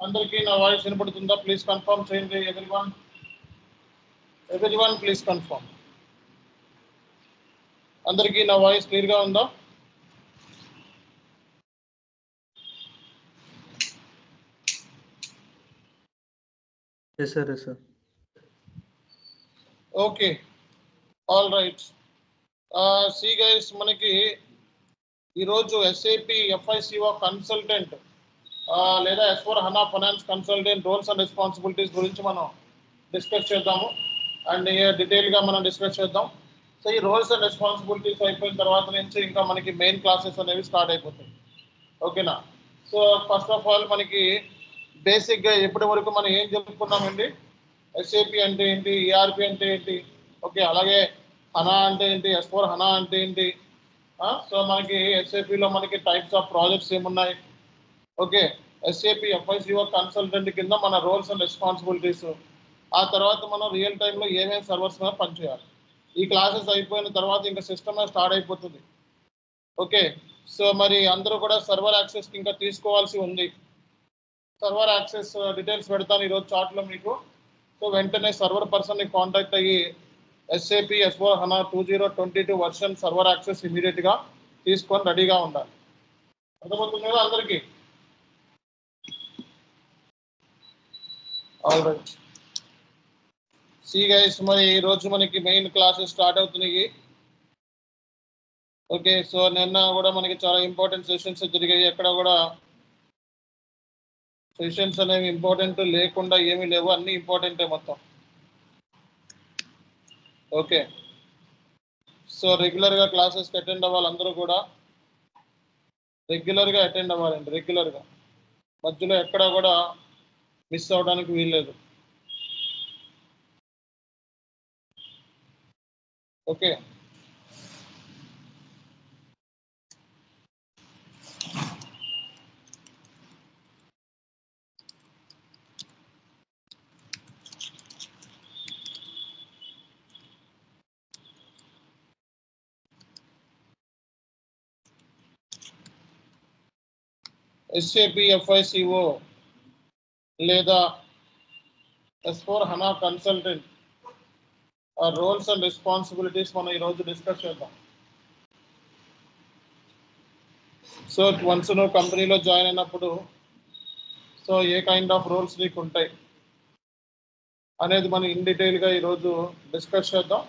అందరికీ నా వాయిస్ వినపడుతుందా? ప్లీజ్ కన్ఫర్మ్ చేయండి. Everyone please confirm. అందరికీ నా వాయిస్ క్లియర్గా ఉందా? Yes sir, yes sir. Okay, all right. See guys, మనకి ఈరోజు ఎస్ఏపి ఎఫ్ఐసిఓ కన్సల్టెంట్ లేదా S4 HANA finance consultant roles and responsibilities గురించి మనం డిస్కస్ చేద్దాము. అండ్ డీటెయిల్గా మనం డిస్కస్ చేద్దాం. సో ఈ రోల్స్ అండ్ రెస్పాన్సిబిలిటీస్ అయిపోయిన తర్వాత నుంచి ఇంకా మనకి మెయిన్ క్లాసెస్ అనేవి స్టార్ట్ అయిపోతాయి. ఓకేనా? సో ఫస్ట్ ఆఫ్ ఆల్ మనకి బేసిక్గా ఇప్పటి వరకు మనం ఏం చెప్పుకున్నామండి? ఎస్ఏపి అంటే ఏంటి, ఈఆర్పి అంటే ఏంటి, ఓకే, అలాగే హనా అంటే ఏంటి, S4 హనా అంటే ఏంటి. సో మనకి ఎస్ఏపిలో మనకి టైప్స్ ఆఫ్ ప్రాజెక్ట్స్ ఏమున్నాయి, ఓకే, ఎస్ఏపి ఎఫ్ఐసిఓ కన్సల్టెంట్ కింద మన రోల్స్ అండ్ రెస్పాన్సిబిలిటీస్, ఆ తర్వాత మనం రియల్ టైంలో ఏమేమి సర్వర్స్ మీద పనిచేయాలి. ఈ క్లాసెస్ అయిపోయిన తర్వాత ఇంకా సిస్టమ్ స్టార్ట్ అయిపోతుంది. ఓకే, సో మరి అందరూ కూడా సర్వర్ యాక్సెస్ ఇంకా తీసుకోవాల్సి ఉంది. సర్వర్ యాక్సెస్ డీటెయిల్స్ పెడతాను ఈరోజు చాట్లో మీకు. సో వెంటనే సర్వర్ పర్సన్ని కాంటాక్ట్ అయ్యి SAP S4 హనా 2022 version server access ఇమీడియట్గా తీసుకొని రెడీగా ఉండాలి. అర్థమవుతుంది కదా అందరికీ? All right. సి గైస్, మరి ఈరోజు మనకి మెయిన్ క్లాసెస్ స్టార్ట్ అవుతున్నాయి. ఓకే, సో నిన్న కూడా మనకి చాలా ఇంపార్టెంట్ సెషన్స్ జరిగాయి. ఎక్కడ కూడా సెషన్స్ అనేవి ఇంపార్టెంట్ లేకుండా ఏమీ లేవు, అన్నీ ఇంపార్టెంటే మొత్తం. ఓకే, సో రెగ్యులర్గా క్లాసెస్కి అటెండ్ అవ్వాలి. అందరూ కూడా రెగ్యులర్గా అటెండ్ అవ్వాలండి. రెగ్యులర్గా మధ్యలో ఎక్కడ కూడా మిస్ అవ్వడానికి వీల్లేదు. ఓకే, ఎస్ఏపి ఎఫ్ఐసిఓ లేదా S4 HANA consultant roles and responsibilities మనం ఈరోజు డిస్కస్ చేద్దాం. సో వన్స్ నువ్వు కంపెనీలో జాయిన్ అయినప్పుడు so a kind of roles నీకు ఉంటాయి అనేది మనం ఇన్ డీటెయిల్గా ఈరోజు డిస్కస్ చేద్దాం.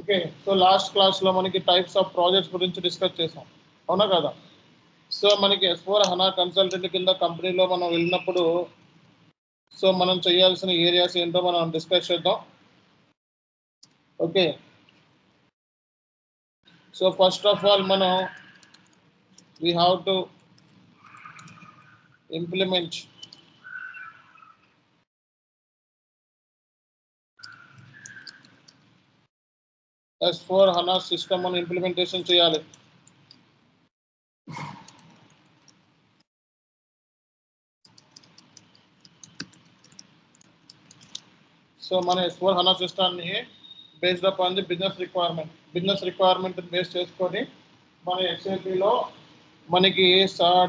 ఓకే, సో లాస్ట్ క్లాస్లో మనకి టైప్స్ ఆఫ్ ప్రాజెక్ట్స్ గురించి డిస్కస్ చేసాం, అవునా కదా? సో మనకి S4 హనా కన్సల్టెంట్ కింద కంపెనీలో మనం వెళ్ళినప్పుడు సో మనం చేయాల్సిన ఏరియాస్ ఏంటో మనం డిస్కస్ చేద్దాం. Okay, so first of all మనం we have to implement S4 HANA system మనం ఇంప్లిమెంటేషన్ చేయాలి. సో మన S4 హనా సిస్టమ్ని based upon the business requirement base చేసుకొని మన ఎస్ఏపిలో మనకి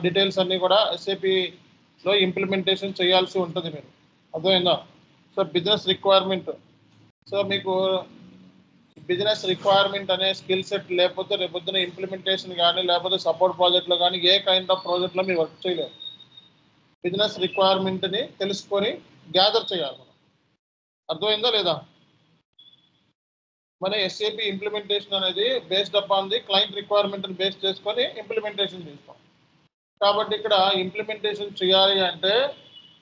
డీటెయిల్స్ అన్నీ కూడా ఎస్ఏపిలో ఇంప్లిమెంటేషన్ చేయాల్సి ఉంటుంది. మీరు అర్థమైందా? సో బిజినెస్ రిక్వైర్మెంట్, సో మీకు బిజినెస్ రిక్వైర్మెంట్ అనే స్కిల్ సెట్ లేకపోతే రేపొద్దున ఇంప్లిమెంటేషన్ కానీ లేకపోతే సపోర్ట్ ప్రాజెక్ట్లో కానీ ఏ కైండ్ ఆఫ్ ప్రాజెక్ట్లో మీరు వర్క్ చేయలేరు. బిజినెస్ రిక్వైర్మెంట్ని తెలుసుకొని గ్యాదర్ చేయాలి మనం. అర్థమైందా లేదా? మన ఎస్ఏపి ఇంప్లిమెంటేషన్ అనేది బేస్డ్ అపాన్ ది క్లయింట్ రిక్వైర్మెంట్ని బేస్ చేసుకొని ఇంప్లిమెంటేషన్ చేస్తాం. కాబట్టి ఇక్కడ ఇంప్లిమెంటేషన్ చేయాలి అంటే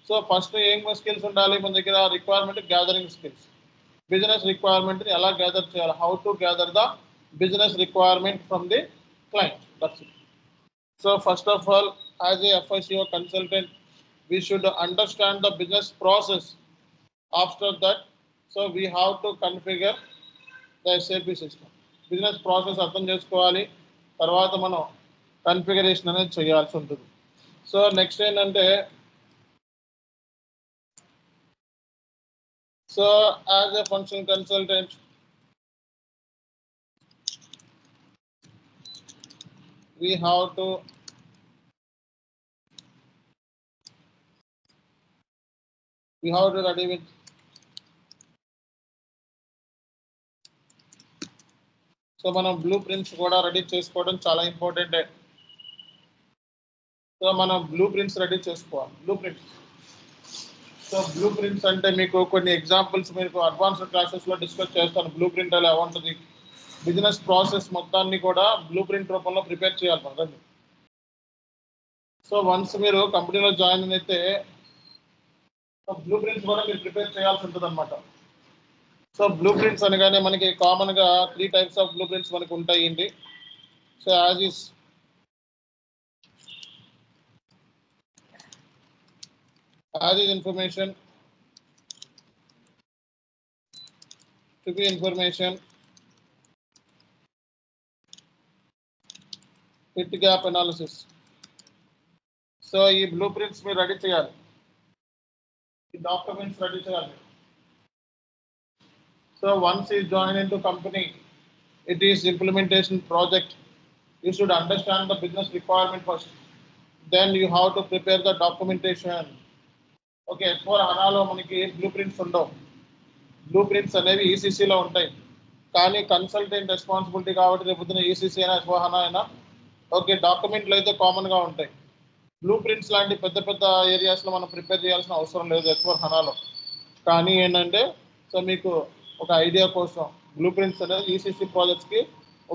సో ఫస్ట్ ఏం స్కిల్స్ ఉండాలి మన దగ్గర? Requirement gathering skills. బిజినెస్ రిక్వైర్మెంట్ని ఎలా గ్యాదర్ చేయాలి, how to gather the business requirement from the client. That's it. So first of all, as a FICO consultant, we should understand the business process. After that, so we have to configure the SAP system. Business process అర్థం చేసుకోవాలి, తర్వాత మనం configuration అనేది చేయాల్సి ఉంటుంది. So next ఏంటంటే, so as a function consultant we have to we have to ready with so మనం blue prints కూడా రెడీ చేసుకోవడం చాలా ఇంపార్టెంట్. సో మనం బ్లూ ప్రింట్స్ రెడీ చేసుకోవాలి. Blue prints, so blue prints అంటే మీకు కొన్ని ఎగ్జాంపుల్స్ మీకు అడ్వాన్స్డ్ క్లాసెస్లో డిస్కస్ చేస్తాను. బ్లూ ప్రింట్ ఎలా ఉంటుంది, బిజినెస్ ప్రాసెస్ మొత్తాన్ని కూడా బ్లూ ప్రింట్ రూపంలో ప్రిపేర్ చేయాలి మనం. సో వన్స్ మీరు కంపెనీలో జాయిన్ అయితే బ్లూ ప్రింట్స్ కూడా మీరు ప్రిపేర్ చేయాల్సి ఉంటుంది అనమాట. సో బ్లూ ప్రింట్స్ అనగానే మనకి కామన్గా 3 types ఆఫ్ బ్లూ ప్రింట్స్ మనకు ఉంటాయండి. So as is information, to be information, fit gap analysis. So ఈ బ్లూ ప్రింట్స్ మీరు రెడీ చేయాలి, ఈ డాక్యుమెంట్స్ రెడీ చేయాలి. So once you join into company, it is implementation project. You should understand the business requirement first. Then you have to prepare the documentation. Okay, for హనాలో మనకి blueprints ఉండవు. Blueprints అనేవి ఈసీసీలో ఉంటాయి. కానీ consultant responsibility కాబట్టి రేపొద్దున ECC అయినా ఎస్ఓహనా అయినా ఓకే, డాక్యుమెంట్లు అయితే కామన్గా ఉంటాయి. బ్లూ ప్రింట్స్ లాంటి పెద్ద పెద్ద ఏరియాస్లో మనం ప్రిపేర్ చేయాల్సిన అవసరం లేదు ఎస్ఓర్ హనాలో. కానీ ఏంటంటే సో మీకు ఒక ఐడియా కోసం బ్లూ ప్రింట్స్ అనేది ఈసీసీ ప్రాజెక్ట్స్కి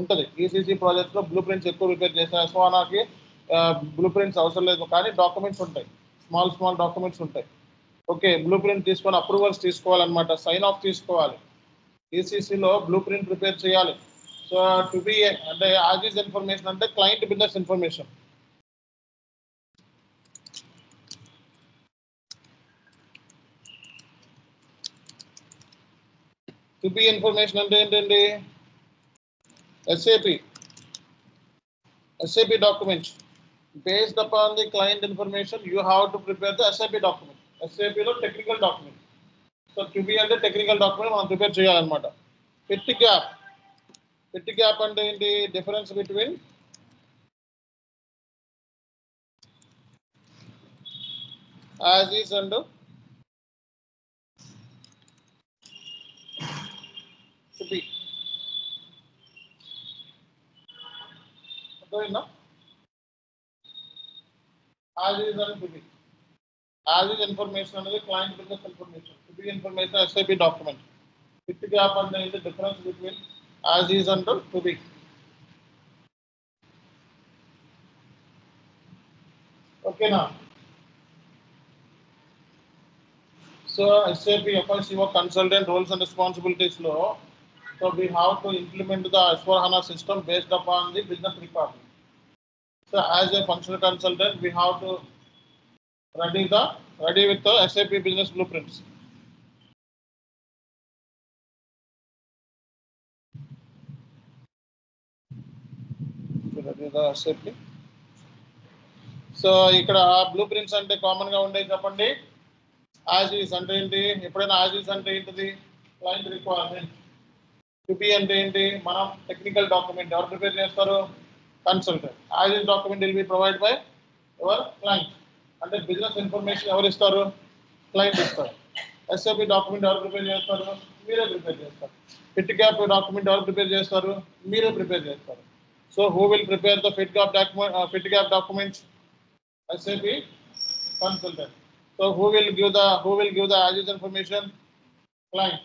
ఉంటుంది. ఈసీసీ ప్రాజెక్ట్స్లో బ్లూ ప్రింట్స్ ఎక్కువ ప్రిపేర్ చేస్తాం. ఎస్ఓహనాకి బ్లూ ప్రింట్స్ అవసరం లేదు, కానీ డాక్యుమెంట్స్ ఉంటాయి, స్మాల్ డాక్యుమెంట్స్ ఉంటాయి. ఓకే, బ్లూ ప్రింట్ తీసుకొని అప్రూవల్స్ తీసుకోవాలన్నమాట, సైన్ ఆఫ్ తీసుకోవాలి. ఈసీసీలో బ్లూ ప్రింట్ ప్రిపేర్ చేయాలి. సో టు బి అంటే యాజ్ ఈజ్ ఇన్ఫర్మేషన్ అంటే client business information. To be information అంటే ఏంటండి, SAP documents. Based upon the client information, you have to prepare the SAP document. SAP లో technical document. So to be అంటే technical document మనం prepare చేయాలన్నమాట. Fit gap అంటే ఏంటి, difference between as is and to be. అర్థమైందా? As is and to be. As is information అనేది client business information, to be information SAP document. Fit gap అంటే ఏంటి, difference between as is and to be. ఓకేనా? So SAP FICO consultant roles and responsibilities లో, so we have to implement the S/4HANA system based upon the business requirement. So as a functional consultant, we have to ready with the SAP business blueprints. Ready the SAP. So ఇక్కడ blue prints అంటే common గా ఉండేది చెప్పండి. As is అంటే ఏంటి, ఎప్పుడైనా as is అంటే ఏంటిది, క్లయింట్ రిక్వైర్మెంట్. టు బి అంటే ఏంటి, మనం టెక్నికల్ డాక్యుమెంట్ ఎవరు ప్రిపేర్ చేస్తారు, consultant. As is document will be provide by your client. అంటే బిజినెస్ ఇన్ఫర్మేషన్ ఎవరు ఇస్తారు, క్లయింట్ ఇస్తారు. SAP డాక్యుమెంట్ ఎవరు ప్రిపేర్ చేస్తారు, మీరే ప్రిపేర్ చేస్తారు. ఫిట్ గ్యాప్ డాక్యుమెంట్ ఎవరు ప్రిపేర్ చేస్తారు, మీరే ప్రిపేర్ చేస్తారు. So who will prepare the fit gap documents, SAP consultant. So who will give the as is information, client.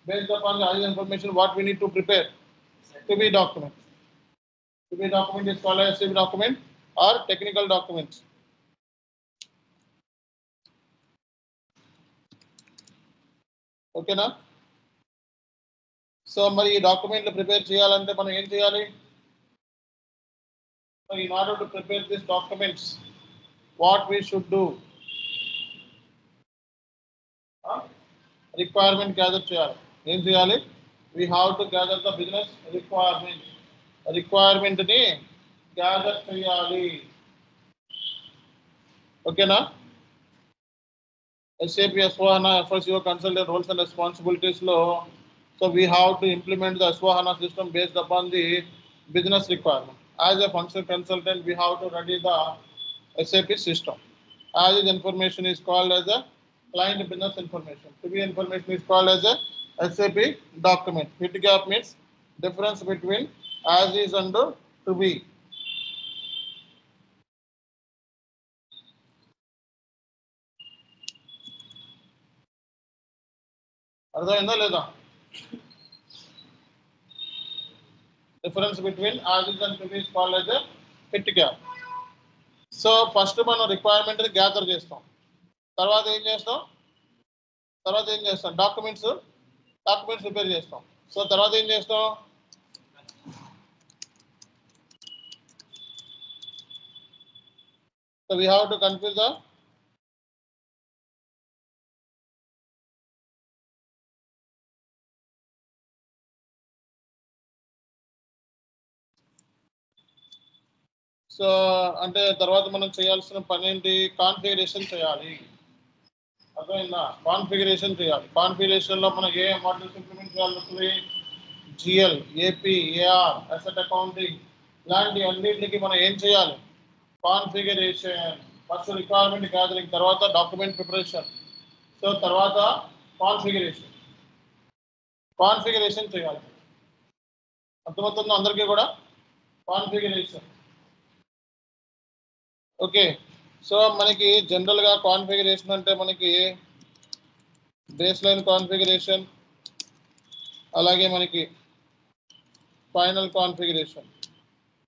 Based upon the as is information, what we need to prepare, to be document. To be document is called as SAP document or technical documents. Okay na? So మరి ఈ డాక్యుమెంట్లు prepare చేయాలంటే మనం ఏం చేయాలి? So in order to prepare these documents, what we should do, requirement gather చేయాలి. ఏం చేయాలి, we have to gather the business రిక్వైర్మెంట్ని గ్యాదర్ చేయాలి. ఓకేనా? SAP S/4HANA FICO consultant roles and responsibilities లో, so we have to implement the S/4HANA system based upon the business requirement. As a functional consultant, we have to ready the SAP system. As is information is called as a client business information. To be information is called as a SAP document. Fit gap means difference between as is and to be. అర్థమైందా లేదా? Difference between as is and to be is called as a fit gap. So first మనం requirement gather చేస్తాం. తర్వాత ఏం చేస్తాం documents prepare చేస్తాం. So తర్వాత ఏం చేస్తాం, so we have to confuse the so అంటే తర్వాత మనం చేయాల్సిన పని ఏంటి, కాన్ఫిగరేషన్ చేయాలి. అర్థమైందా? కాన్ఫిగరేషన్ చేయాలి. కాన్ఫిగరేషన్ లో మనం ఏ మోడల్స్ ఇంప్లిమెంట్ చేయాల్సి వస్తుంది, GL, AP, AR, asset accounting ఇలాంటి అన్నింటికి మనం ఏం చేయాలి, కాన్ఫిగరేషన్. ఫస్ట్ రిక్వైర్మెంట్ గ్యాదరింగ్, తర్వాత డాక్యుమెంట్ ప్రిపరేషన్, సో తర్వాత కాన్ఫిగరేషన్ చేయాలి. అర్థమవుతుందో అందరికీ కూడా? కాన్ఫిగరేషన్. ఓకే, సో మనకి జనరల్గా కాన్ఫిగరేషన్ అంటే మనకి బేస్ లైన్ కాన్ఫిగరేషన్, అలాగే మనకి ఫైనల్ కాన్ఫిగరేషన్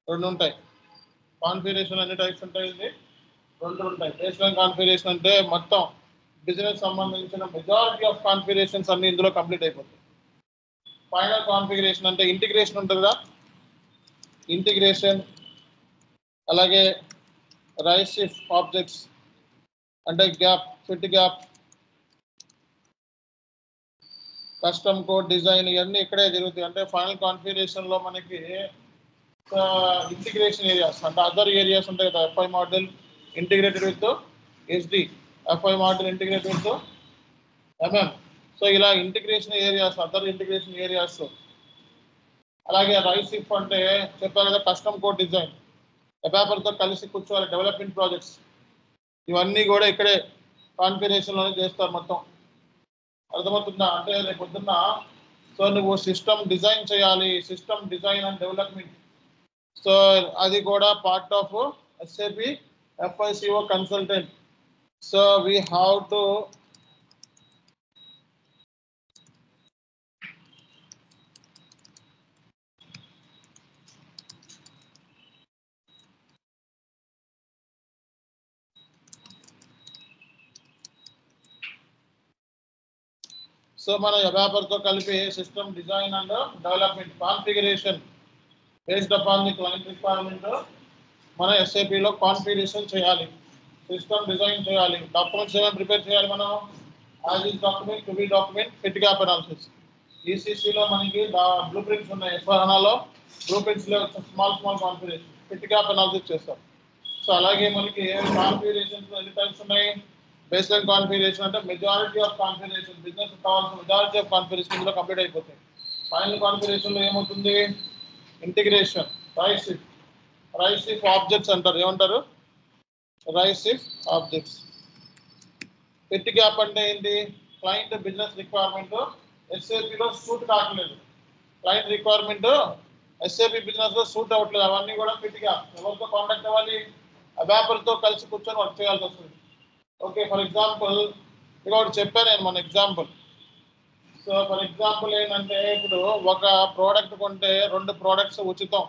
రెండు ఉంటాయి. కాన్ఫిగరేషన్ అన్ని టైప్స్ ఉంటాయి, రెండు ఉంటాయి. బేస్ లైన్ కాన్ఫిగరేషన్ అంటే మొత్తం బిజినెస్ సంబంధించిన మెజారిటీ ఆఫ్ కాన్ఫిగరేషన్స్ అన్ని ఇందులో కంప్లీట్ అయిపోతాయి. ఫైనల్ కాన్ఫిగరేషన్ అంటే ఇంటిగ్రేషన్ ఉంటుంది కదా, ఇంటిగ్రేషన్, అలాగే రైస్ షిఫ్ట్ ఆబ్జెక్ట్స్ అంటే gap, fit gap, custom code, design ఇవన్నీ ఇక్కడే జరుగుతాయి. అంటే ఫైనల్ కాన్ఫిగరేషన్ లో మనకి ఇంటిగ్రేషన్ ఏరియాస్ అంటే అదర్ ఏరియాస్ ఉంటాయి కదా, FI model integrated with SD, FI model integrated with MM. So ఇలా integration areas, other integration areas. అలాగే రైస్ షిఫ్ట్ అంటే చెప్పారు కదా, కస్టమ్ కోడ్ డిజైన్, పేపర్తో కలిసి కూర్చోవాలి, డెవలప్మెంట్ ప్రాజెక్ట్స్, ఇవన్నీ కూడా ఇక్కడే కాన్ఫిగరేషన్లోనే చేస్తారు మొత్తం. అర్థమవుతుందా? అంటే రేపు పొద్దున్న సో నువ్వు సిస్టమ్ డిజైన్ చేయాలి, system design and development, so అది కూడా part of SAP FICO consultant. So we have to so మన పేపర్తో కలిపి system design and development, configuration based upon the client requirement మన SAPలో కాన్ఫిగరేషన్ చేయాలి, సిస్టమ్ డిజైన్ చేయాలి, డాక్యుమెంట్స్ ఏమైనా ప్రిపేర్ చేయాలి మనం, as is document, to be document, fit gap analysis. ECCలో మనకి బ్లూ ప్రింట్స్ ఉన్నాయి, S/4HANAలో బ్లూ ప్రింట్స్లో small configuration, fit gap analysis చేస్తాం. సో అలాగే మనకి కాన్ఫిగరేషన్స్ ఎన్ని టైప్స్ ఉన్నాయి, బేస్ లైన్ కాన్ఫిగరేషన్ అంటే మెజారిటీ ఆఫ్ కాన్ఫిగరేషన్, బిజినెస్ కావాల్సిన మెజారిటీ ఆఫ్ కాన్ఫిగరేషన్ ఇందులో కంప్లీట్ అయిపోతాయి. ఫైనల్ కాన్ఫిగరేషన్లో ఏమవుతుంది, ఇంటిగ్రేషన్, రైస్ షిఫ్ట్ ఆబ్జెక్ట్స్ అంటారు. ఏమంటారు? Rice shift objects. Fit gap అంటే ఏంటి, క్లయింట్ బిజినెస్ రిక్వైర్మెంట్ SAPలో సూట్ కావట్లేదు, క్లయింట్ రిక్వైర్మెంట్ SAP బిజినెస్లో సూట్ అవ్వట్లేదు, అవన్నీ కూడా ఫిట్ గ్యాప్. ఎవరితో కాంటాక్ట్ అవ్వాలి, అబాపర్తో కలిసి కూర్చొని వర్క్ చేయాల్సి వస్తుంది. ఓకే, ఫర్ ఎగ్జాంపుల్ ఇక ఒకటి చెప్పాను నేను మన ఎగ్జాంపుల్. సో ఫర్ ఎగ్జాంపుల్ ఏంటంటే ఇప్పుడు ఒక ప్రోడక్ట్ కొంటే 2 ప్రోడక్ట్స్ ఉచితం,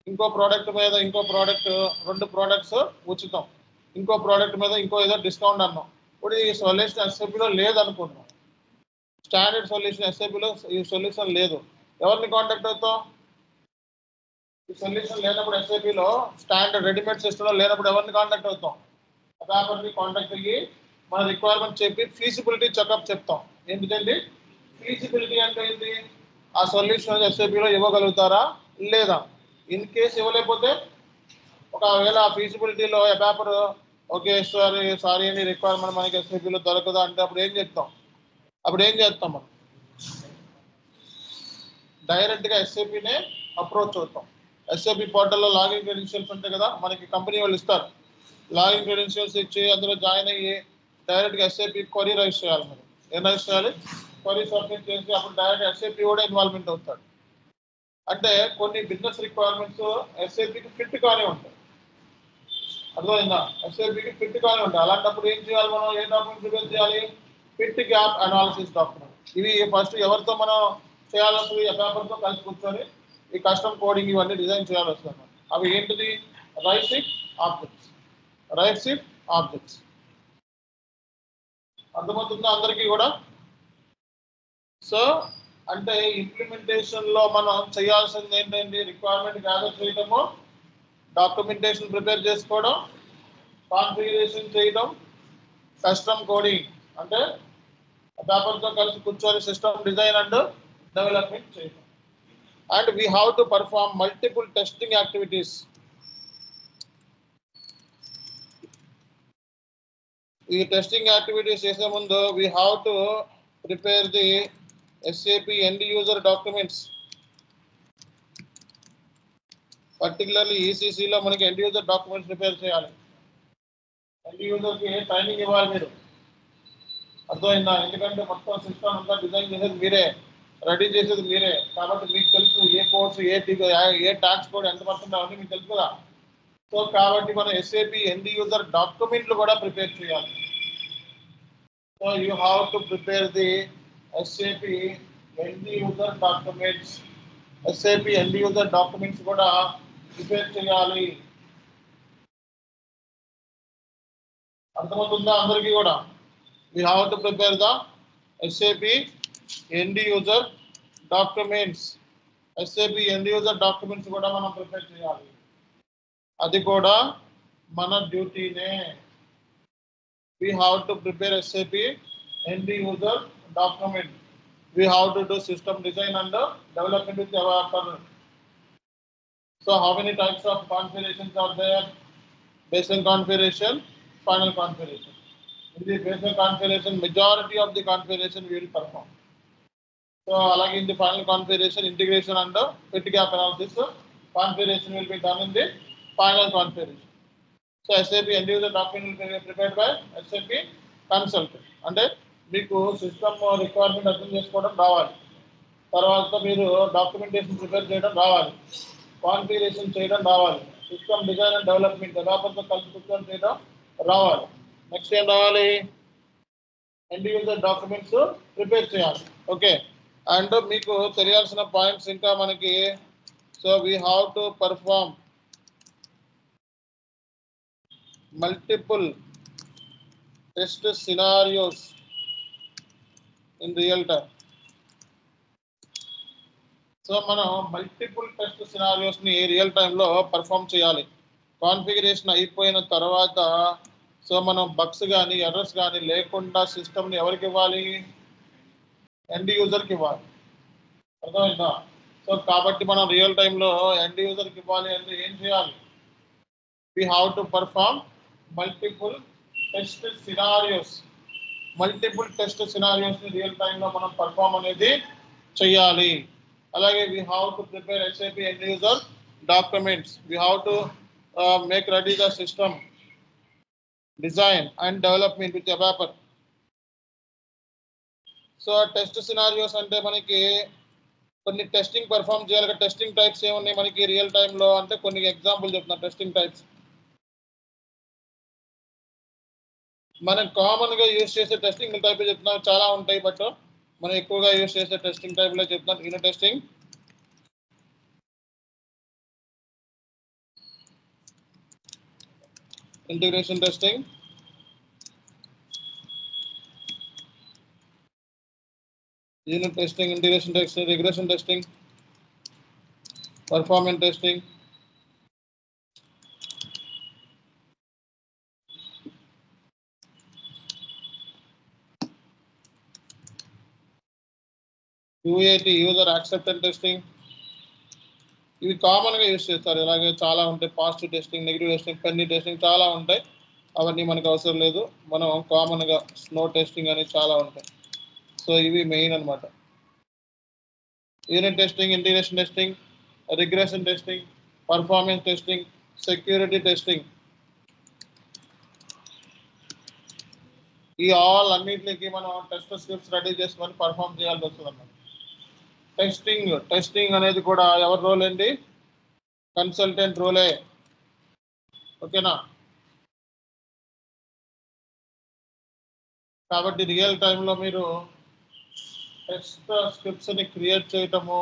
ఇంకో ప్రోడక్ట్ మీద ఇంకో ప్రోడక్ట్, 2 ప్రోడక్ట్స్ ఉచితం, ఇంకో ప్రోడక్ట్ మీద ఇంకో ఏదో డిస్కౌంట్ అన్నాం. ఇప్పుడు ఈ సొల్యూషన్ SAPలో లేదనుకుంటున్నాం, స్టాండర్డ్ సొల్యూషన్ SAPలో ఈ సొల్యూషన్ లేదు, ఎవరిని కాంటాక్ట్ అవుతాం? ఈ సొల్యూషన్ లేనప్పుడు SAPలో స్టాండర్డ్ రెడీమేడ్ సిస్టంలో లేనప్పుడు ఎవరిని కాంటాక్ట్ అవుతాం? పేపర్ని కాంటాక్ట్ అయ్యి మన రిక్వైర్మెంట్ చెప్పి ఫీజిబిలిటీ చెకప్ చెప్తాం. ఎందుకండి ఫీజిబిలిటీ అంటే ఏంటి, ఆ సొల్యూషన్ SAPలో ఇవ్వగలుగుతారా లేదా, ఇన్ కేసు ఇవ్వలేకపోతే ఒకవేళ ఆ ఫీజిబిలిటీలో పేపర్ ఓకే సారీ అని రిక్వైర్మెంట్ మనకి SAPలో దొరకదా అంటే అప్పుడు ఏం చేస్తాం మనం డైరెక్ట్గా SAPనే అప్రోచ్ అవుతాం. SAP పోర్టల్లో లాగిన్ క్రెడెన్షియల్స్ ఉంటాయి కదా, మనకి కంపెనీ వాళ్ళు ఇస్తారు, లాగిన్ క్రెడెన్షియల్స్ ఇచ్చి అందులో జాయిన్ అయ్యి డైరెక్ట్గా ఎస్ఏపి క్వరీ రైజ్ చేయాలి. మీరు ఏం రైజ్ చేయాలి? క్వరీ సబ్మిట్ చేసి అప్పుడు డైరెక్ట్ ఎస్ఏపి కూడా ఇన్వాల్వ్మెంట్ అవుతాడు. అంటే కొన్ని బిజినెస్ రిక్వైర్మెంట్స్ ఎస్ఏపికి ఫిట్ గానే ఉంటాయి. అర్థమైందా? ఎస్ఏపికి ఫిట్ గానే ఉంటాయి. అలాంటప్పుడు ఏం చేయాలి? మనం ఏ డాక్యుమెంట్ ప్రిపేర్ చేయాలి? Fit gap analysis document. ఇవి ఫస్ట్ ఎవరితో మనం చేయాల్సి పేపర్తో కలిసి కూర్చొని ఈ కస్టమ్ కోడింగ్ ఇవన్నీ డిజైన్ చేయాల్సి వస్తుంది. అవి ఏంటిది? Right shift objects. Right shift objects. అర్థమవుతుందా అందరికీ కూడా? సో అంటే ఇంప్లిమెంటేషన్ లో మనం చేయాల్సింది ఏంటంటే రిక్వైర్మెంట్ గ్యాదర్ చేయడము, డాక్యుమెంటేషన్ ప్రిపేర్ చేసుకోవడం, కాన్ఫిగరేషన్ చేయడం, కస్టమ్ కోడింగ్ అంటే పేపర్తో కలిసి కూర్చొని సిస్టమ్ డిజైన్ అండ్ డెవలప్మెంట్ చేయడం. And we have to perform multiple testing activities. ఈ టెస్టింగ్ యాక్టివిటీస్ చేసే ముందు we have to prepare the SAP end user documents. Particularly ఈసీసీలో మనకి ఎండ్ యూజర్ డాక్యుమెంట్స్ ప్రిపేర్ చేయాలి. ఎండ్ యూజర్కి ట్రైనింగ్ ఇవ్వాలి మీరు. అర్థమైందా? ఎందుకంటే మొత్తం సిస్టమ్ అంతా డిజైన్ చేసేది మీరే, రెడీ చేసేది మీరే. కాబట్టి మీకు తెలుసు ఏ కోడ్స్ ఏ ట్యాక్స్ కోడ్ ఎంత పడుతుందో అవన్నీ మీకు తెలుసు కదా. సో కాబట్టి మనం SAP ఎండ్ యూజర్ డాక్యుమెంట్లు కూడా ప్రిపేర్ చేయాలి. So you have to prepare the SAP end user documents. SAP end user documents కూడా ప్రిపేర్ చేయాలి. అర్థమవుతుందా అందరికీ కూడా? We have to prepare the SAP end user documents. SAP end user documents కూడా మనం ప్రిపేర్ చేయాలి. అది కూడా మన డ్యూటీనే. We have to prepare SAP end user document. We have to do system design and development with developer. So how many types of configurations are there? Basic configuration, final configuration. In the basic configuration, majority of the configuration we will perform. So along in the final configuration, integration and fit gap analysis, configuration will be done in the final configuration. So SAP end user document will be prepared by SAP consultant. అంటే మీకు system requirement అర్థం చేసుకోవడం రావాలి. తర్వాత మీరు documentation prepare చేయడం రావాలి. Configuration చేయడం రావాలి. సిస్టమ్ డిజైన్ అండ్ డెవలప్మెంట్ డెవలపర్తో కలిసి కూర్చొని చేయడం రావాలి. నెక్స్ట్ ఏం రావాలి? ఎండ్ యూజర్ డాక్యుమెంట్స్ ప్రిపేర్ చేయాలి. ఓకే. అండ్ మీకు తెలియాల్సిన పాయింట్స్ ఇంకా మనకి, so we have to perform multiple test scenarios in real time. So మనం మల్టిపుల్ టెస్ట్ సినారియోస్ ని రియల్ టైమ్ లో పర్ఫామ్ చేయాలి. కాన్ఫిగరేషన్ అయిపోయిన తర్వాత సో మనం బగ్స్ కానీ ఎర్రర్స్ కానీ లేకుండా సిస్టమ్ని ఎవరికి ఇవ్వాలి? ఎండ్ యూజర్కి ఇవ్వాలి. అర్థమైందా? సో కాబట్టి మనం రియల్ టైంలో ఎండ్ యూజర్కి ఇవ్వాలి అంటే ఏం చేయాలి? We have to perform multiple test scenarios. Multiple test scenarios ని రియల్ టైంలో మనం పర్ఫామ్ అనేది చేయాలి. అలాగే we have to prepare SAP end user documents. We have to make ready the system design and development with developer. So test scenarios అంటే మనకి కొన్ని testing perform చేయాలి. టెస్టింగ్ టైప్స్ ఏమున్నాయి మనకి రియల్ టైంలో అంటే కొన్ని ఎగ్జాంపుల్ చెప్తున్నా. టెస్టింగ్ టైప్స్ మనం కామన్గా యూజ్ చేసే టెస్టింగ్ టైప్ చెప్తున్నాం, చాలా ఉంటాయి. బట్ మనం ఎక్కువగా యూజ్ చేసే టెస్టింగ్ టైప్లో చెప్తున్నాం. Unit testing, integration testing, unit testing, integration testing, regression testing, performance testing, UAT, user acceptance testing. ఇవి కామన్గా యూజ్ చేస్తారు. ఇలాగే చాలా ఉంటాయి. Positive testing, negative testing, penny testing చాలా ఉంటాయి. అవన్నీ మనకు అవసరం లేదు. మనం కామన్గా స్నో టెస్టింగ్ అని చాలా ఉంటాయి. సో ఇవి మెయిన్ అనమాట. Unit testing, integration testing, regression testing, performance testing, security testing. ఈ ఆల్ అన్నిటికి మనం టెస్ట్ స్క్రిప్ట్స్ రెడీ చేసుకొని పర్ఫామ్ చేయాల్సి వస్తుంది అన్నమాట. టెస్టింగ్ అనేది కూడా ఎవరి రోల్ ఏంటి? కన్సల్టెంట్ రోలే. ఓకేనా? కాబట్టి రియల్ టైంలో మీరు టెస్ట్ స్క్రిప్ట్స్ని క్రియేట్ చేయటము,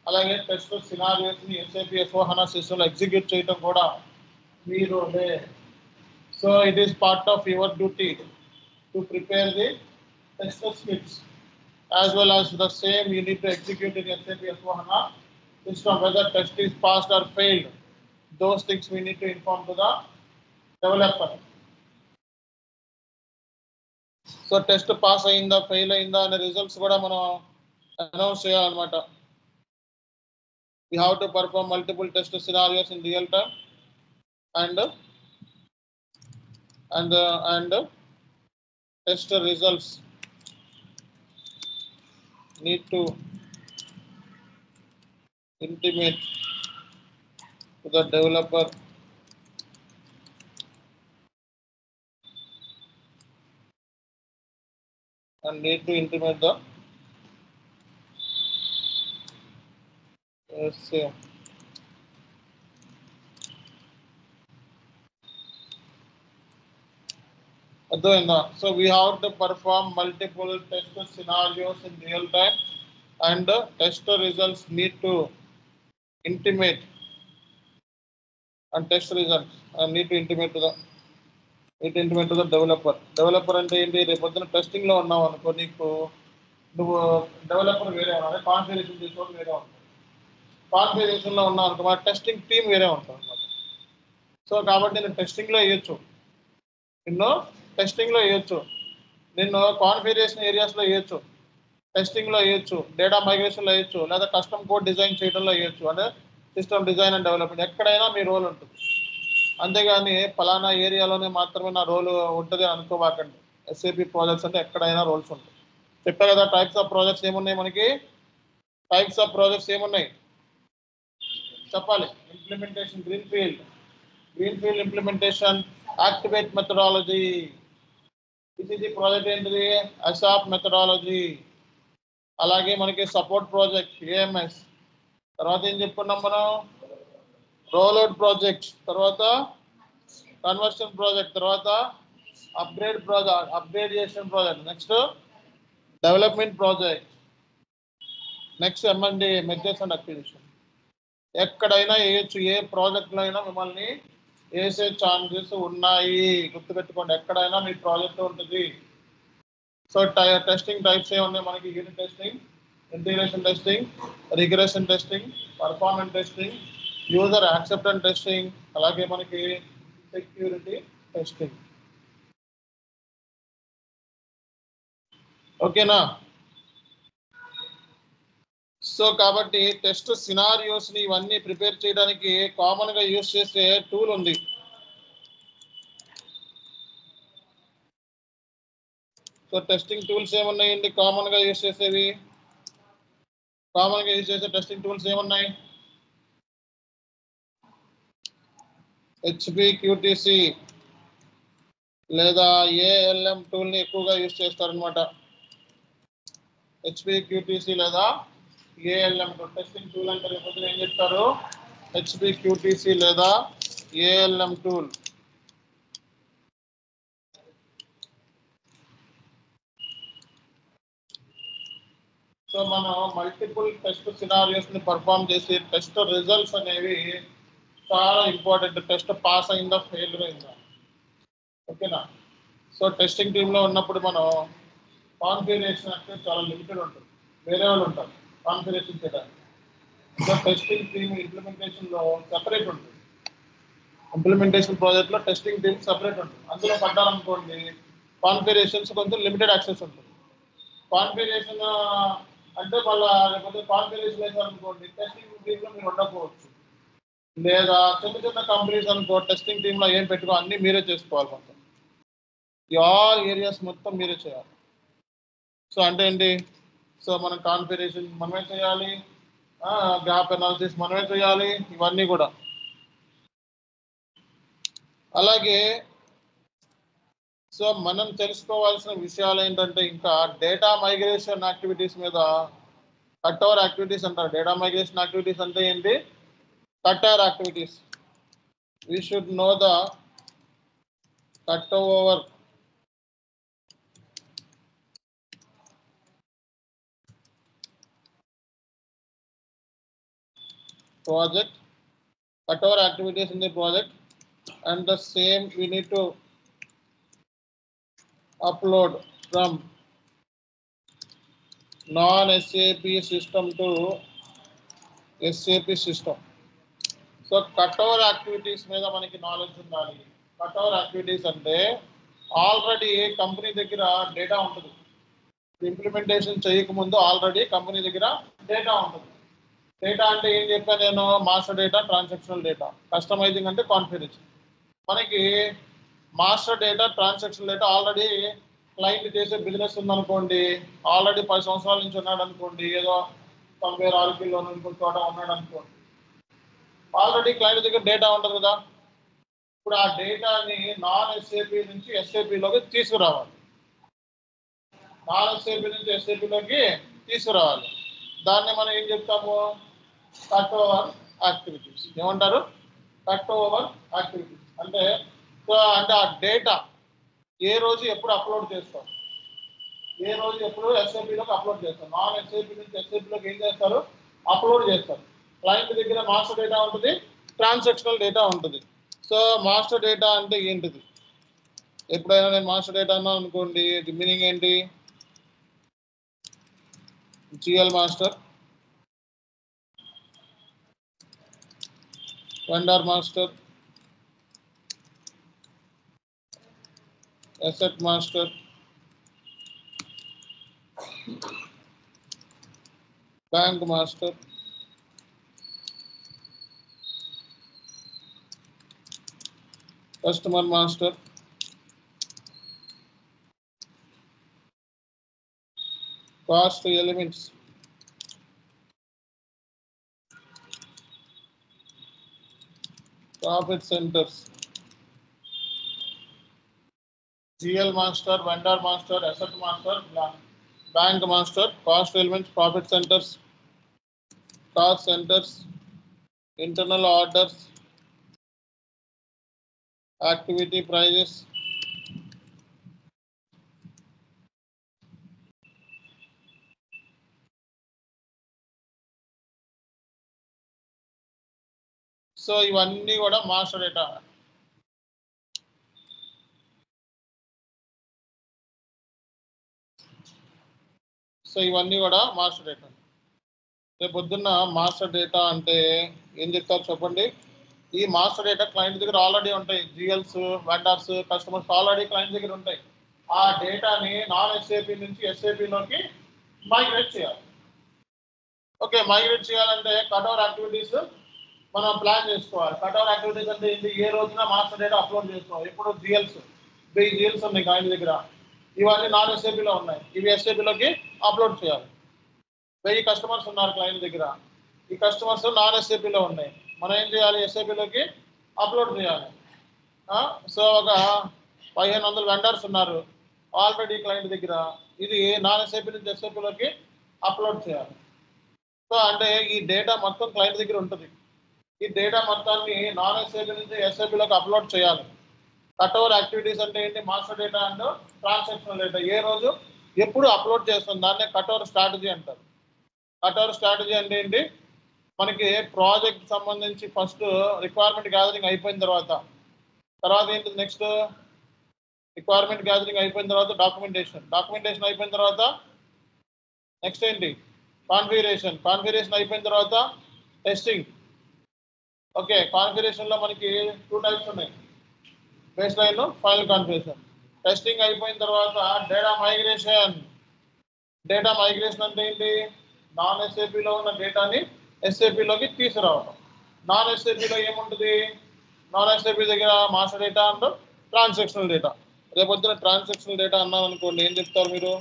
అలాగే టెస్ట్ సినారియోస్ని SAP S/4HANA సిస్టంలో ఎగ్జిక్యూట్ చేయటం కూడా మీ రోలే. So it is part of your duty to prepare the test scripts. As well as the same you need to execute in SAP S/4HANA system, whether test is passed or failed. Those things we need to inform to the developer. So test pass ayinda fail ayinda ane results kuda manam announce cheyalanamata. We have to perform multiple test scenarios in real time and test results need to intimate to the developer and need to intimate the same. So we have to perform multiple test scenarios in real time and test results need to intimate and test results and need to intimate to the developer. Developer అంటే ఏంటి? రేపొద్దున testing లో ఉన్నావు అనుకో, నీకు నువ్వు developer వేరే ఉన్నావు, కాన్ఫిగరేషన్ చేసేవాళ్ళు వేరే ఉంటారు. కాన్ఫిగరేషన్ లో ఉన్నావు అనుకో, మన టెస్టింగ్ టీమ్ వేరే ఉంటుంది అనమాట. సో కాబట్టి నేను టెస్టింగ్ లో వేయొచ్చు, నిన్ను కాన్ఫిగరేషన్ ఏరియాస్లో వేయొచ్చు, టెస్టింగ్లో వేయొచ్చు, డేటా మైగ్రేషన్లో వేయొచ్చు, లేదా కస్టమ్ కోడ్ డిజైన్ చేయడంలో వేయొచ్చు. అంటే సిస్టమ్ డిజైన్ అండ్ డెవలప్మెంట్ ఎక్కడైనా మీ రోల్ ఉంటుంది. అంతేగాని ఫలానా ఏరియాలోనే మాత్రమే నా రోల్ ఉంటుంది అనుకోవాకండి. SAP ప్రాజెక్ట్స్ అంటే ఎక్కడైనా రోల్స్ ఉంటాయి. చెప్పా కదా టైప్స్ ఆఫ్ ప్రాజెక్ట్స్ ఏమున్నాయి మనకి? చెప్పాలి. Implementation, greenfield implementation, activate methodology. ఇది ప్రాజెక్ట్ ఏంటిది? ASAP methodology. అలాగే మనకి సపోర్ట్ ప్రాజెక్ట్ AMS. తర్వాత ఏం చెప్పుకున్నాం మనం? రోల్అవుట్ ప్రాజెక్ట్, తర్వాత కన్వర్షన్ ప్రాజెక్ట్, తర్వాత upgradation project, next development project, next M&A, mergers and acquisition. ఎక్కడైనా వేయచ్చు, ఏ ప్రాజెక్ట్లో అయినా మిమ్మల్ని వేసే ఛాన్సెస్ ఉన్నాయి. గుర్తుపెట్టుకోండి, ఎక్కడైనా మీ ప్రాజెక్ట్ ఉంటుంది. సో టెస్టింగ్ టైప్స్ ఏమున్నాయి మనకి? Unit testing, integration testing, regression testing, performance testing, user acceptance testing, అలాగే మనకి సెక్యూరిటీ టెస్టింగ్. ఓకేనా? సో కాబట్టి టెస్ట్ సినారియోస్ని ఇవన్నీ ప్రిపేర్ చేయడానికి కామన్గా యూజ్ చేసే టూల్ ఉంది. సో టెస్టింగ్ టూల్స్ ఏమున్నాయండి కామన్గా యూజ్ చేసే టెస్టింగ్ టూల్స్ ఏమున్నాయి? HPQTC లేదా ALM టూల్ని ఎక్కువగా యూజ్ చేస్తారనమాట. HPQTC లేదా ALM టూల్. టెస్టింగ్ టూల్ అంటే రేపు ఏం చెప్తారు? HPQTC లేదా ALM టూల్. సో మనం మల్టిపుల్ టెస్ట్ సినారియోస్ని పర్ఫామ్ చేసి టెస్ట్ రిజల్ట్స్ అనేవి చాలా ఇంపార్టెంట్. టెస్ట్ పాస్ అయిందా, ఫెయిల్ అయిందా? ఓకేనా? సో టెస్టింగ్ టీంలో ఉన్నప్పుడు మనం కాన్ఫిగరేషన్ అంటే చాలా లిమిటెడ్ ఉంటుంది, వేరే వాళ్ళు ఉంటారు కాన్ఫిగరేషన్ చేయడానికి. సో టెస్టింగ్ టీమ్ ఇంప్లిమెంటేషన్లో సెపరేట్ ఉంటుంది. ఇంప్లిమెంటేషన్ ప్రాజెక్ట్లో టెస్టింగ్ టీమ్ సెపరేట్ ఉంటుంది. అందులో పడ్డారనుకోండి, కాన్ఫిగరేషన్స్ కొంచెం లిమిటెడ్ యాక్సెస్ ఉంటుంది. కాన్ఫిగరేషన్ అంటే మళ్ళీ లేకపోతే కాన్ఫిగరేషన్ వేసారనుకోండి, టెస్టింగ్ టీంలో మీరు ఉండకపోవచ్చు. లేదా చిన్న కంపెనీస్ అనుకో, టెస్టింగ్ టీంలో ఏం పెట్టుకో అన్నీ మీరే చేసుకోవాలి. మొత్తం ఈ ఆల్ ఏరియాస్ మొత్తం మీరే చేయాలి. సో అంటే ఏంటి? సో మనం కాన్ఫిగరేషన్ మనమే చేయాలి, గ్యాప్ అనాలిసిస్ మనమే చేయాలి, ఇవన్నీ కూడా. అలాగే సో మనం తెలుసుకోవాల్సిన విషయాలు ఏంటంటే ఇంకా డేటా మైగ్రేషన్ యాక్టివిటీస్ మీద కట్ ఓవర్ యాక్టివిటీస్ అంటారు. డేటా మైగ్రేషన్ యాక్టివిటీస్ అంటే ఏంటి? Cut over activities. We should know the cut over project, cut over activities in the project, and the same we need to upload from non-SAP system to SAP system. So cut over activities మీద మనకి knowledge ఉండాలి. Cut over activities అంటే already company దగ్గర data ఉంటుంది. Implementation చేయకముందు already company దగ్గర data ఉంటుంది. Data అంటే ఏం చెప్పాను నేను? Master data, transactional data. Customising అంటే కాన్ఫిగరేషన్. మనకి master data, transactional data already client చేసే బిజినెస్ ఉందనుకోండి, ఆల్రెడీ 10 సంవత్సరాల నుంచి ఉన్నాడు అనుకోండి, ఏదో సమ్వేర్ ఆర్కిల్లో ఇంకొక చోట ఉన్నాడు అనుకోండి, ఆల్రెడీ క్లయింట్ దగ్గర డేటా ఉంటుంది కదా. ఇప్పుడు ఆ డేటాని నాన్ ఎస్ఏపి నుంచి ఎస్ఏపిలోకి తీసుకురావాలి. నాన్ ఎస్ఏపి నుంచి ఎస్ఏపిలోకి తీసుకురావాలి. దాన్ని మనం ఏం చెప్తాము? Cut over activities. ఏమంటారు? కట్ ఓవర్ యాక్టివిటీస్ అంటే ఆ డేటా ఏ రోజు ఎప్పుడు అప్లోడ్ చేస్తాం, ఏ రోజు ఎప్పుడు ఎస్ఏపిలోకి అప్లోడ్ చేస్తాం. నాన్ ఎస్ఏపి నుంచి ఎస్ఏపిలోకి ఏం చేస్తారు? అప్లోడ్ చేస్తారు. క్లయింట్ దగ్గర మాస్టర్ డేటా ఉంటుంది, ట్రాన్సాక్షనల్ డేటా ఉంటుంది. సో మాస్టర్ డేటా అంటే ఏంటిది? ఎప్పుడైనా నేను మాస్టర్ డేటా అన్నా అనుకోండి, మీనింగ్ ఏంటి? GL master, vendor master, asset master, bank master, customer master, cost elements, profit centers, GL master, vendor master, asset master, bank master, cost elements, profit centers, cost centers, internal orders, activity prices, so ఇవన్నీ కూడా master data. So ఇవన్నీ కూడా master data. రేపు పొద్దున్న master data అంటే ఏం చెప్తారు చెప్పండి? ఈ మాస్టర్ డేటా క్లయింట్ దగ్గర ఆల్రెడీ ఉంటాయి. GLs, vendors, customers already client దగ్గర ఉంటాయి. ఆ డేటాని నాన్ ఎస్ఏపి నుంచి ఎస్ఏపిలోకి మైగ్రేట్ చేయాలి. ఓకే, మైగ్రేట్ చేయాలంటే కట్ ఓవర్ యాక్టివిటీస్ మనం ప్లాన్ చేసుకోవాలి. కట్ ఓవర్ యాక్టివిటీస్ అంటే ఏంటి? ఏ రోజున మాస్టర్ డేటా అప్లోడ్ చేసుకోవాలి. ఇప్పుడు జిఎల్స్ 1000 జిఎల్స్ ఉన్నాయి క్లయింట్ దగ్గర, ఇవన్నీ నాన్ ఎస్ఏపిలో ఉన్నాయి, ఇవి ఎస్ఏపిలోకి అప్లోడ్ చేయాలి. 1000 కస్టమర్స్ ఉన్నారు క్లయింట్ దగ్గర, ఈ కస్టమర్స్ నాన్ ఎస్ఏపిలో ఉన్నాయి, మనం ఏం చేయాలి? ఎస్ఏపిలోకి అప్లోడ్ చేయాలి. సో ఒక 1500 వెండర్స్ ఉన్నారు ఆల్రెడీ క్లయింట్ దగ్గర, ఇది నాన్ ఎస్ఏపి నుంచి ఎస్ఏపిలోకి అప్లోడ్ చేయాలి. సో అంటే ఈ డేటా మొత్తం క్లయింట్ దగ్గర ఉంటుంది. ఈ డేటా మొత్తాన్ని నాన్ ఎస్ఏపి నుంచి ఎస్ఏపిలోకి అప్లోడ్ చేయాలి. కట్ ఓవర్ యాక్టివిటీస్ అంటే ఏంటి? Master data and transactional data ఏ రోజు ఎప్పుడు అప్లోడ్ చేస్తుంది, దాన్నే కట్ ఓవర్ స్ట్రాటజీ అంటారు. కట్ ఓవర్ స్ట్రాటజీ అంటే ఏంటి? మనకి ప్రాజెక్ట్ సంబంధించి ఫస్ట్ రిక్వైర్మెంట్ గ్యాదరింగ్ అయిపోయిన తర్వాత ఏంటి? నెక్స్ట్ రిక్వైర్మెంట్ గ్యాదరింగ్ అయిపోయిన తర్వాత డాక్యుమెంటేషన్ అయిపోయిన తర్వాత నెక్స్ట్ ఏంటి? కాన్ఫిగరేషన్ అయిపోయిన తర్వాత టెస్టింగ్. ఓకే, కాన్ఫిగరేషన్లో మనకి 2 టైప్స్ ఉన్నాయి, base line, final configuration. Testing అయిపోయిన తర్వాత డేటా మైగ్రేషన్ అంటే ఏంటి? నాన్ ఎస్ఏపిలో ఉన్న డేటాని ఎస్ఏపిలోకి తీసుకురావడం. నాన్ ఎస్ఏపిలో ఏముంటుంది? నాన్ ఎస్ఏపి దగ్గర master data and transactional data. రేపొద్దున ట్రాన్సాక్షనల్ డేటా అన్నాను అనుకోండి, ఏం చెప్తారు మీరు?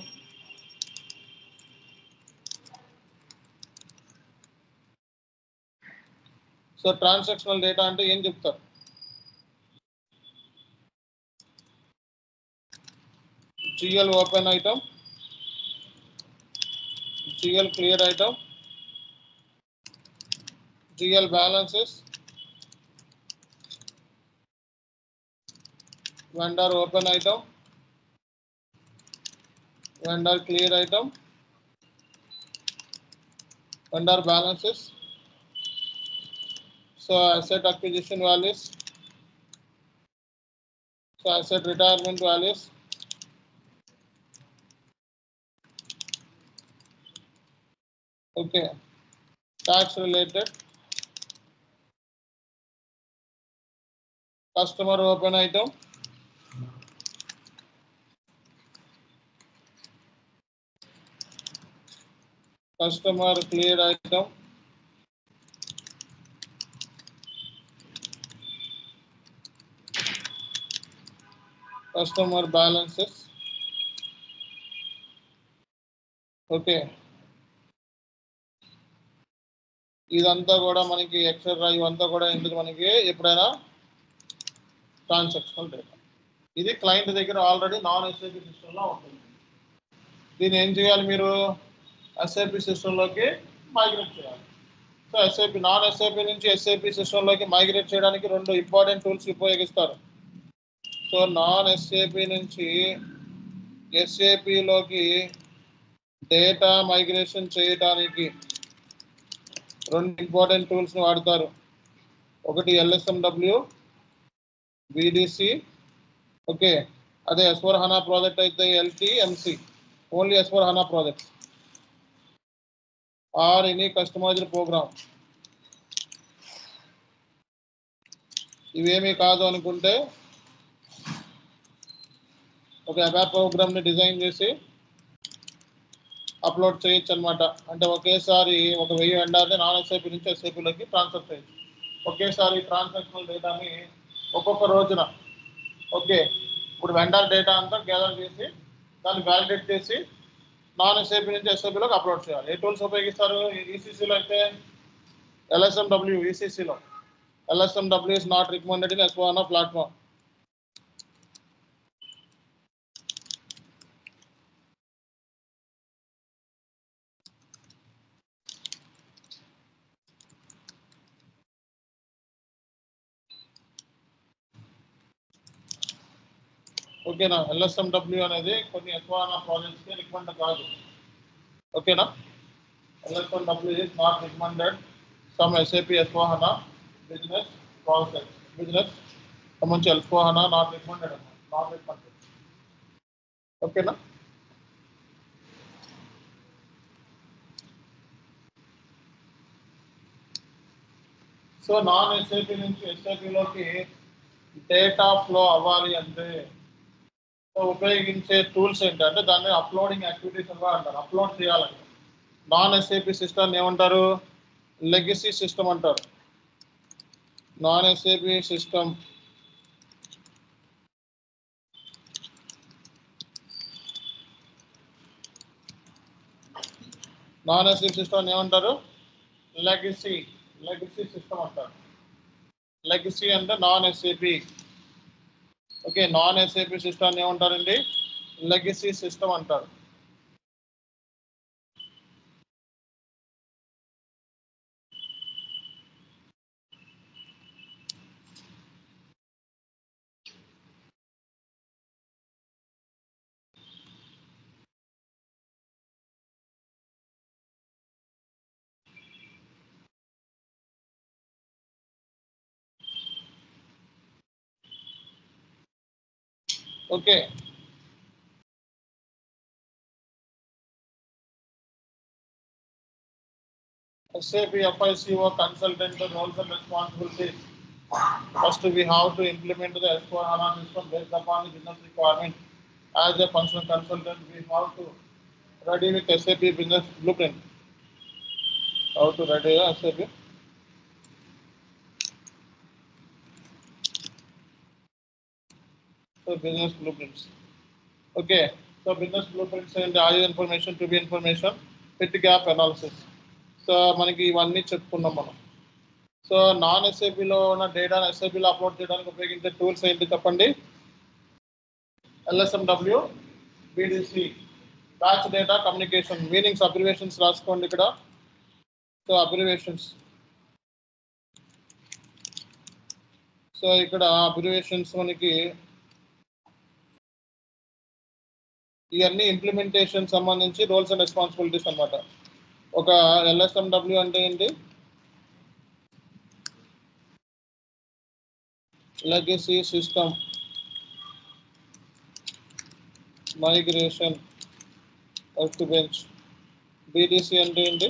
సో ట్రాన్సాక్షనల్ డేటా అంటే ఏం చెప్తారు? GL open item, GL clear item, GL balances, vendor open item, vendor clear item, vendor balances. So asset acquisition values, so asset retirement values, okay, tax related, customer open item, customer clear item, customer balances, okay. ఇదంతా కూడా మనకి etcetera ఇవంతా కూడా ఎందుకు మనకి ఎప్పుడైనా transactional data. ఇది client దగ్గర ఆల్రెడీ నాన్ ఎస్ఐపి సిస్టంలో ఉంటుంది. దీన్ని ఏం చేయాలి మీరు ఎస్ఐపి సిస్టంలోకి మైగ్రేట్ చేయాలి. సో ఎస్ఐపి నాన్ ఎస్ఐపి నుంచి ఎస్ఐపి సిస్టంలోకి మైగ్రేట్ చేయడానికి 2 ఇంపార్టెంట్ టూల్స్ ఉపయోగిస్తారు. సో నాన్ ఎస్ఐపి నుంచి ఎస్ఐపిలోకి డేటా మైగ్రేషన్ చేయడానికి 2 ఇంపార్టెంట్ టూల్స్ని వాడతారు. ఒకటి LSMW, VDC, ఓకే. అదే S4 HANA ప్రాజెక్ట్ అయితే LTMC, only S4 HANA project, or any customized program. ఇవేమీ కాదు అనుకుంటే ఒక ABAP ప్రోగ్రామ్ని డిజైన్ చేసి అప్లోడ్ చేయొచ్చు అనమాట. అంటే ఒకేసారి 1000 వెండర్ని నాన్ ఎస్ఐపి నుంచి ఎస్ఐపిలోకి ట్రాన్స్ఫర్ చేయొచ్చు. ఒకేసారి ట్రాన్సాక్షనల్ డేటాని ఒక్కొక్క రోజున, ఓకే. ఇప్పుడు వెండర్ డేటా అంతా గ్యాదర్ చేసి దాన్ని వ్యాలిడేట్ చేసి నాన్ ఎస్ఐపి నుంచి ఎస్ఐపిలోకి అప్లోడ్ చేయాలి. ఏ టూల్స్ ఉపయోగిస్తారు? ఈసీసీలో అయితే LSMW, ఈసీసీలో LSMW is not recommended in S4 HANA platform. ఓకేనా? LSMW అనేది కొన్ని S4 HANA ప్రాజెక్ట్స్కి రికమెండ్ కాదు. ఓకేనా? LSMW is not recommended some SAP S4 HANA business process. Business సంబంధించి S4 HANA not recommended. ఓకేనా? సో నాన్ ఎస్ఐపి నుంచి ఎస్ఐపిలోకి data flow అవ్వాలి అంటే ఉపయోగించే టూల్స్ ఏంటంటే దాన్ని అప్లోడింగ్ యాక్టివిటీస్ అని అంటారు. అప్లోడ్ చేయాలంటే నాన్ ఎస్ఐపి సిస్టమ్ ఏమంటారు? లెగసీ సిస్టమ్ అంటారు. నాన్ ఎస్ఐపి సిస్టమ్ ఏమంటారు? లెగసీ సిస్టమ్ అంటారు. లెగసీ అంటే non SIP. Okay, non SIP system ఏమంటారండి? లెగసీ సిస్టమ్ అంటారు. Okay, SAP FICO consultant roles and responsibilities. First, we have to implement the S4 HANA system based upon the business requirement. As a functional consultant, we have to ready with SAP business blueprint. How to ready a SAP? So business blueprints. Okay, so business blueprints and the information to be information, fit gap analysis. So మనకి ఇవన్నీ చెప్పుకున్నాం మనం. So non ఎస్ఐపిలో ఉన్న డేటాను ఎస్ఐపిలో upload చేయడానికి ఉపయోగించే tools ఏంటి చెప్పండి? LSMW, BDC batch data communication meanings abbreviations రాసుకోండి ఇక్కడ. సో అబ్రివేషన్స్, సో ఇక్కడ అబ్రివేషన్స్ మనకి ఇవన్నీ ఇంప్లిమెంటేషన్ సంబంధించి రోల్స్ అండ్ రెస్పాన్సిబిలిటీస్ అన్నమాట. ఒక LSMW అంటే ఏంటి? Legacy system migration work bench. BDC అంటే ఏంటి?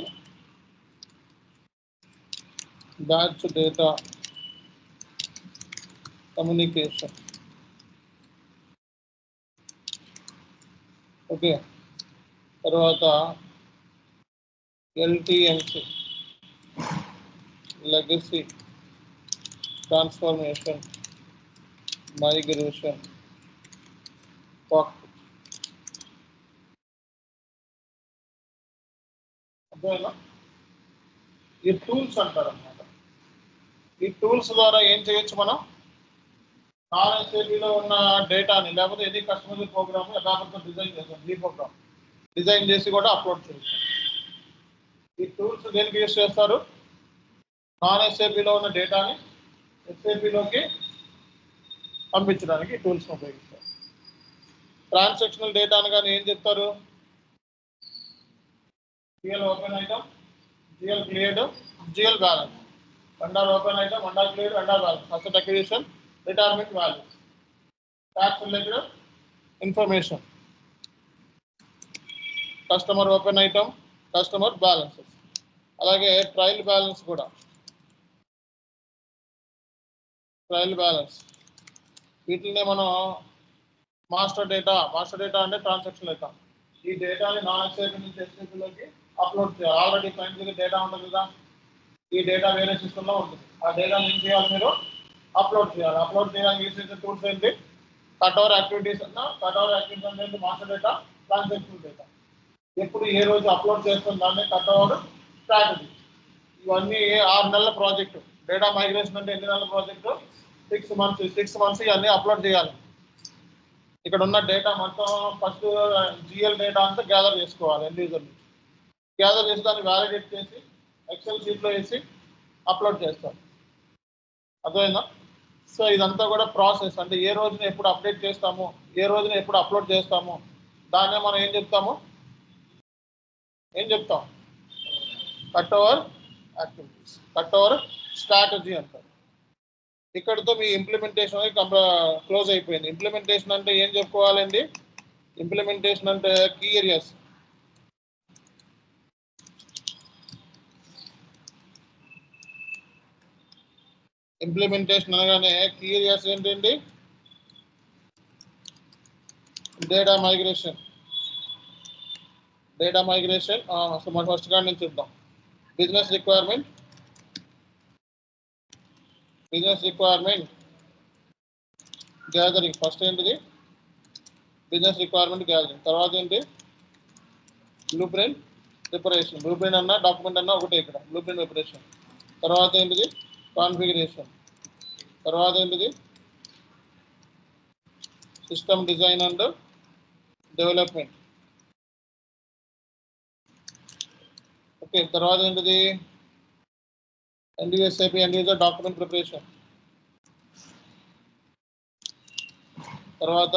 Batch data communication. ఓకే, తర్వాత LTMC legacy transformation migration cockpit. అర్థమైనా? ఈ టూల్స్ అంటారు అన్నమాట. ఈ టూల్స్ ద్వారా ఏం చేయొచ్చు మనం? SAPలో ఉన్న డేటాని లేకపోతే ఎనీ కస్టమర్ ప్రోగ్రామ్ యథార్థంగా డిజైన్ చేస్తాం. ఈ ప్రోగ్రామ్ డిజైన్ చేసి కూడా అప్లోడ్ చేస్తాం. ఈ టూల్స్ దేనికి యూస్ చేస్తారు? SAPలో ఉన్న డేటాని SAPలోకి పంపించడానికి టూల్స్ ఉపయోగిస్తారు. ట్రాన్సాక్షనల్ డేటా అనగానే ఏం చెప్తారు? GL open item, GL cleared, GL balance. vendor open item, vendor cleared, vendor balance, asset acquisition, retirement values, tax related information, customer open item, customer balances. అలాగే ట్రయల్ బ్యాలెన్స్ కూడా, trial balance వీటినే మనం master data అంటే transaction data. ఈ డేటాని SAP నుంచి SAPలోకి upload చేయాలి. Already client దగ్గర డేటా ఉంటుంది కదా, ఈ డేటా వేరే సిస్టంలో ఉంటుంది. ఆ డేటాని ఏం చేయాలి? మీరు అప్లోడ్ చేయాలి. అప్లోడ్ చేయడానికి యూజ్ చేసే టూల్స్ ఏంటి? కట్ ఓవర్ యాక్టివిటీస్ అంటే మాస్టర్ డేటా, ట్రాన్సాక్షన్ డేటా. ఎప్పుడు ఏ రోజు అప్లోడ్ చేస్తున్న దాన్ని కట్ ఓవర్ స్ట్రాటజీ. ఇవన్నీ 6 నెలల ప్రాజెక్టు. డేటా మైగ్రేషన్ అంటే ఎన్ని నెలల ప్రాజెక్టు? 6 months ఇవన్నీ అప్లోడ్ చేయాలి. ఇక్కడ ఉన్న డేటా మొత్తం ఫస్ట్ GL డేటా అంతా గ్యాదర్ చేసుకోవాలి. ఎండ్ యూజర్ నుంచి గ్యాదర్ చేసి దాన్ని వ్యాలిడేట్ చేసి ఎక్సెల్ షీట్లో వేసి అప్లోడ్ చేస్తాం. అర్థమైందా? సో ఇదంతా కూడా ప్రాసెస్. అంటే ఏ రోజున ఎప్పుడు అప్డేట్ చేస్తాము, ఏ రోజున ఎప్పుడు అప్లోడ్ చేస్తాము, దాన్నే మనం ఏం చెప్తాం? Cut over activities, cut over strategy అంటారు. ఇక్కడితో మీ ఇంప్లిమెంటేషన్ క్లోజ్ అయిపోయింది. ఇంప్లిమెంటేషన్ అంటే ఏం చెప్పుకోవాలండి? ఇంప్లిమెంటేషన్ అంటే కీ ఏరియాస్. ఇంప్లిమెంటేషన్ అనగానే కీ ఏరియాస్ ఏంటండి? Data migration. సో మనం ఫస్ట్ కాడి నుంచి చూద్దాం. Business requirement gathering. ఫస్ట్ ఏంటిది? Business requirement gathering. తర్వాత ఏంటి? Blue print preparation. Blue print అన్నా డాక్యుమెంట్ అన్నా ఒకటే ఇక్కడ. Blue print preparation. తర్వాత ఏంటిది? కాన్ఫిగరేషన్. తర్వాత ఏంటిది? System design and development. Okay, తర్వాత ఏంటిది? SAP end user document preparation. తర్వాత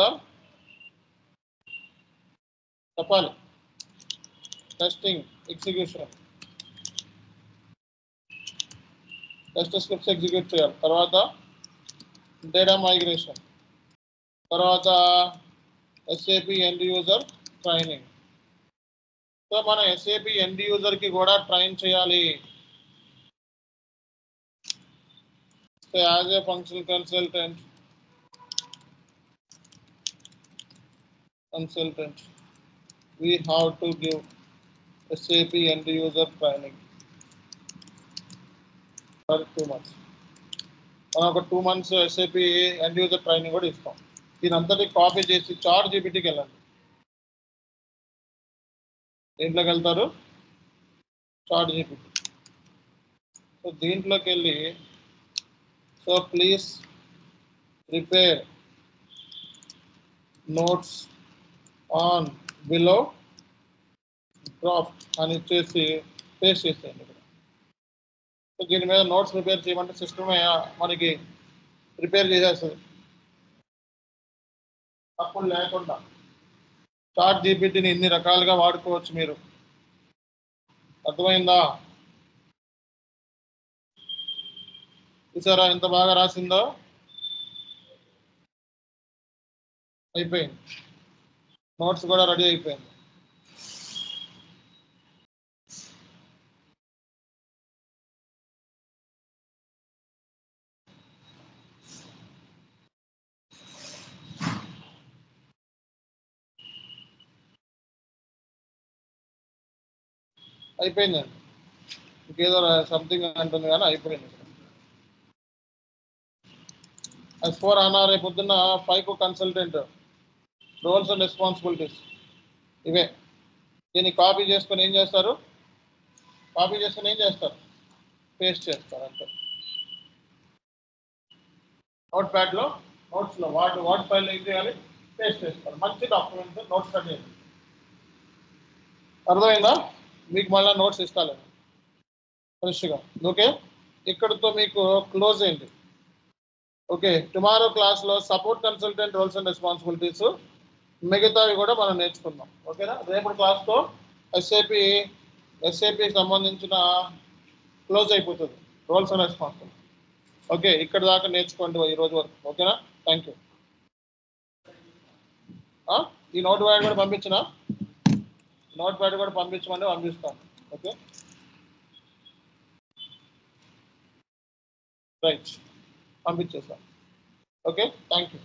చెప్పాలి testing, execution, test scripts execute చేయాలి. తర్వాత డేటా మైగ్రేషన్. తర్వాత SAP end user training. So మన SAP end user కి కూడా ట్రైన్ చేయాలి. So as a functional consultant we have to give SAP end user training for 2 months. మనం ఒక 2 months SAP end user training కూడా ఇస్తాం. దీనంతటి copy చేసి చాట్ జీపీటీకి వెళ్ళండి. దీంట్లోకి వెళ్తారు, చాట్ జీపీటీ. సో దీంట్లోకి వెళ్ళి so please prepare notes on below draft అని ఇచ్చేసి పేస్ట్ చేసేయండి ఇక్కడ. సో దీని మీద నోట్స్ ప్రిపేర్ చేయమంటే సిస్టమే మనకి ప్రిపేర్ చేసేస్తుంది తప్పులు లేకుండా. చాట్ జీపీటీని ఇన్ని రకాలుగా వాడుకోవచ్చు మీరు. అర్థమైందా? చూసారా ఎంత బాగా రాసిందో? అయిపోయింది. నోట్స్ కూడా రెడీ అయిపోయింది. అయిపోయిందండి. ఇంకేదో సంథింగ్ అంటుంది కానీ అయిపోయింది. S4 HANA రేపు పొద్దున్న FICO consultant roles and responsibilities ఇవే. దీన్ని కాపీ చేసుకొని ఏం చేస్తారు? పేస్ట్ చేస్తారు అంతే. నోట్ ప్యాడ్లో నోట్స్లో వార్డ్ ఫైల్లో ఏం చేయాలి? పేస్ట్ చేస్తారు. మంచి డాక్యుమెంట్ నోట్స్ కట్ చేయండి. అర్థమైందా? మీకు మళ్ళీ నోట్స్ ఇస్తాను ఫ్రెష్గా. ఓకే, ఇక్కడతో మీకు క్లోజ్ అయింది. ఓకే, టుమారో క్లాస్లో support consultant roles and responsibilities మిగతావి కూడా మనం నేర్చుకుందాం. ఓకేనా? రేపటి క్లాస్తో ఎస్ఏపికి సంబంధించిన క్లోజ్ అయిపోతుంది రోల్స్ అండ్ రెస్పాన్సిబిలిటీ. ఓకే, ఇక్కడ దాకా నేర్చుకోండి ఈ రోజు వరకు. ఓకేనా? Thank you. ఈ నోట్ ప్యాడ్ కూడా పంపించమని పంపిస్తాను. ఓకే, రైట్, పంపించేస్తాను. Okay, thank you.